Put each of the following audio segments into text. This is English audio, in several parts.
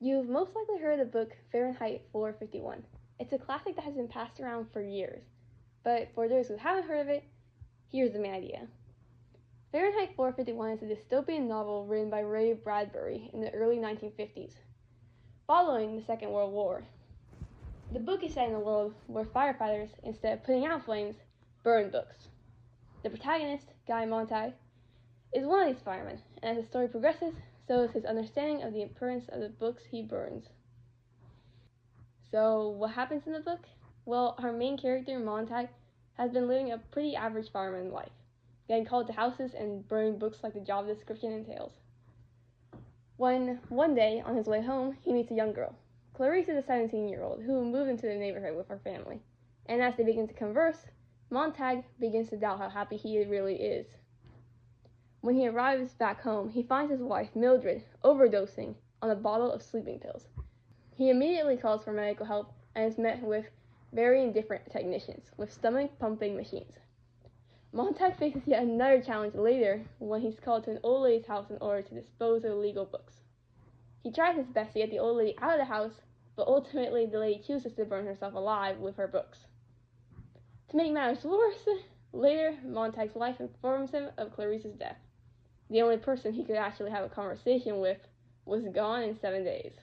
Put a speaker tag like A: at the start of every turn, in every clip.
A: You've most likely heard of the book Fahrenheit 451. It's a classic that has been passed around for years, but for those who haven't heard of it, here's the main idea. Fahrenheit 451 is a dystopian novel written by Ray Bradbury in the early 1950s, following the Second World War. The book is set in a world where firefighters, instead of putting out flames, burn books. The protagonist, Guy Montag, is one of these firemen, and as the story progresses, so is his understanding of the importance of the books he burns. So, what happens in the book? Well, our main character, Montag, has been living a pretty average fireman life, getting called to houses and burning books like the job description entails. When, one day, on his way home, he meets a young girl. Clarice is a 17-year-old who moved into the neighborhood with her family, and as they begin to converse, Montag begins to doubt how happy he really is. When he arrives back home, he finds his wife, Mildred, overdosing on a bottle of sleeping pills. He immediately calls for medical help and is met with very different technicians with stomach-pumping machines. Montag faces yet another challenge later when he's called to an old lady's house in order to dispose of illegal books. He tries his best to get the old lady out of the house, but ultimately the lady chooses to burn herself alive with her books. To make matters worse, later Montag's wife informs him of Clarice's death. The only person he could actually have a conversation with was gone in 7 days.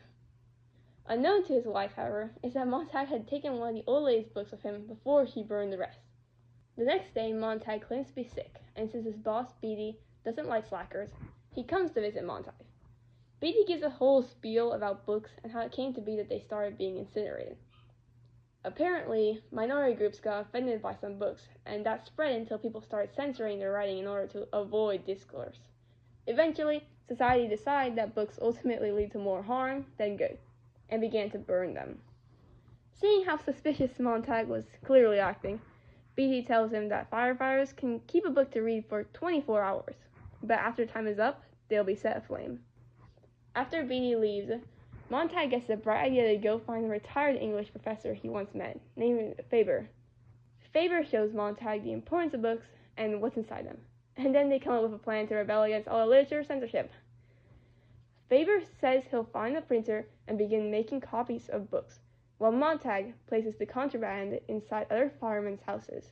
A: Unknown to his wife, however, is that Montag had taken one of the old lady's books with him before he burned the rest. The next day, Montag claims to be sick, and since his boss, Beatty, doesn't like slackers, he comes to visit Montag. Beatty gives a whole spiel about books and how it came to be that they started being incinerated. Apparently, minority groups got offended by some books, and that spread until people started censoring their writing in order to avoid discourse. Eventually, society decided that books ultimately lead to more harm than good, and began to burn them. Seeing how suspicious Montag was clearly acting, Beatty tells him that firefighters can keep a book to read for 24 hours, but after time is up, they'll be set aflame. After Beatty leaves, Montag gets the bright idea to go find the retired English professor he once met, named Faber. Faber shows Montag the importance of books and what's inside them, and then they come up with a plan to rebel against all literature censorship. Faber says he'll find the printer and begin making copies of books, while Montag places the contraband inside other firemen's houses.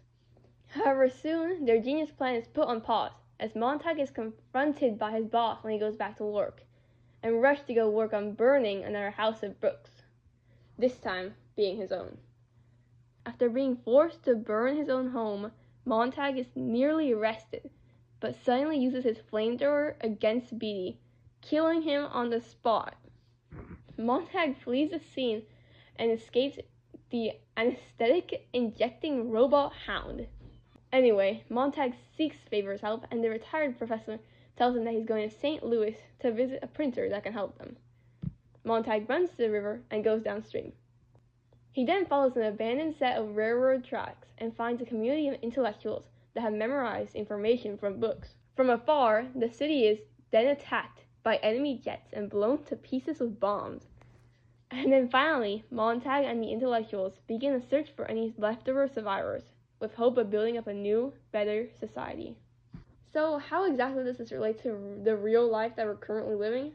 A: However, soon their genius plan is put on pause, as Montag is confronted by his boss when he goes back to work, and rushed to go work on burning another house of books, this time being his own. After being forced to burn his own home, Montag is nearly arrested, but suddenly uses his flamethrower against Beatty, killing him on the spot. Montag flees the scene and escapes the anesthetic-injecting robot hound. Anyway, Montag seeks Faber's help, and the retired professor tells him that he's going to St. Louis to visit a printer that can help them. Montag runs to the river and goes downstream. He then follows an abandoned set of railroad tracks and finds a community of intellectuals that have memorized information from books. From afar, the city is then attacked by enemy jets and blown to pieces with bombs. And then finally, Montag and the intellectuals begin a search for any leftover survivors, with hope of building up a new, better society. So how exactly does this relate to the real life that we're currently living?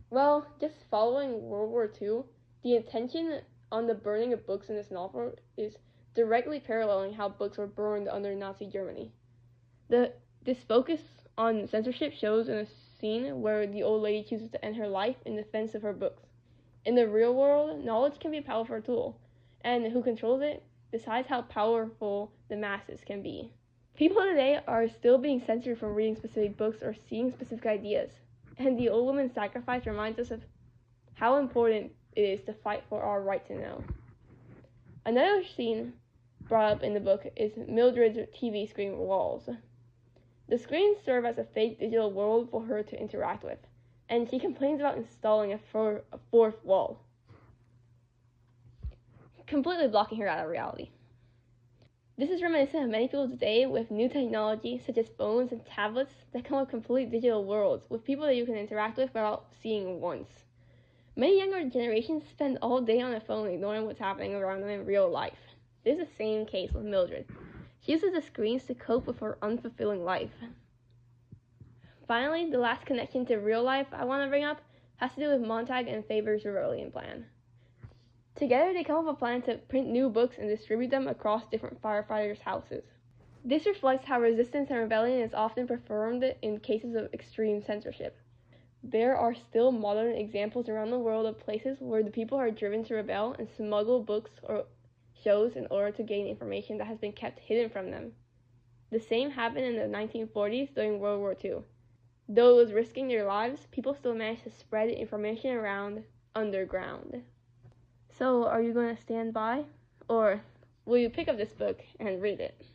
A: Well, just following World War II, the intention on the burning of books in this novel is directly paralleling how books were burned under Nazi Germany. This focus on censorship shows in a scene where the old lady chooses to end her life in defense of her books. In the real world, knowledge can be a powerful tool, and who controls it decides how powerful the masses can be. People today are still being censored from reading specific books or seeing specific ideas, and the old woman's sacrifice reminds us of how important it is to fight for our right to know. Another scene brought up in the book is Mildred's TV screen walls. The screens serve as a fake digital world for her to interact with, and she complains about installing a fourth wall, completely blocking her out of reality. This is reminiscent of many people today with new technology such as phones and tablets that come with complete digital worlds with people that you can interact with without seeing once. Many younger generations spend all day on their phone ignoring what's happening around them in real life. This is the same case with Mildred. She uses the screens to cope with her unfulfilling life. Finally, the last connection to real life I want to bring up has to do with Montag and Faber's rebellion plan. Together, they come up with a plan to print new books and distribute them across different firefighters' houses. This reflects how resistance and rebellion is often performed in cases of extreme censorship. There are still modern examples around the world of places where the people are driven to rebel and smuggle books or shows in order to gain information that has been kept hidden from them. The same happened in the 1940s during World War II. Though it was risking their lives, people still managed to spread information around underground. So, are you going to stand by? Or will you pick up this book and read it?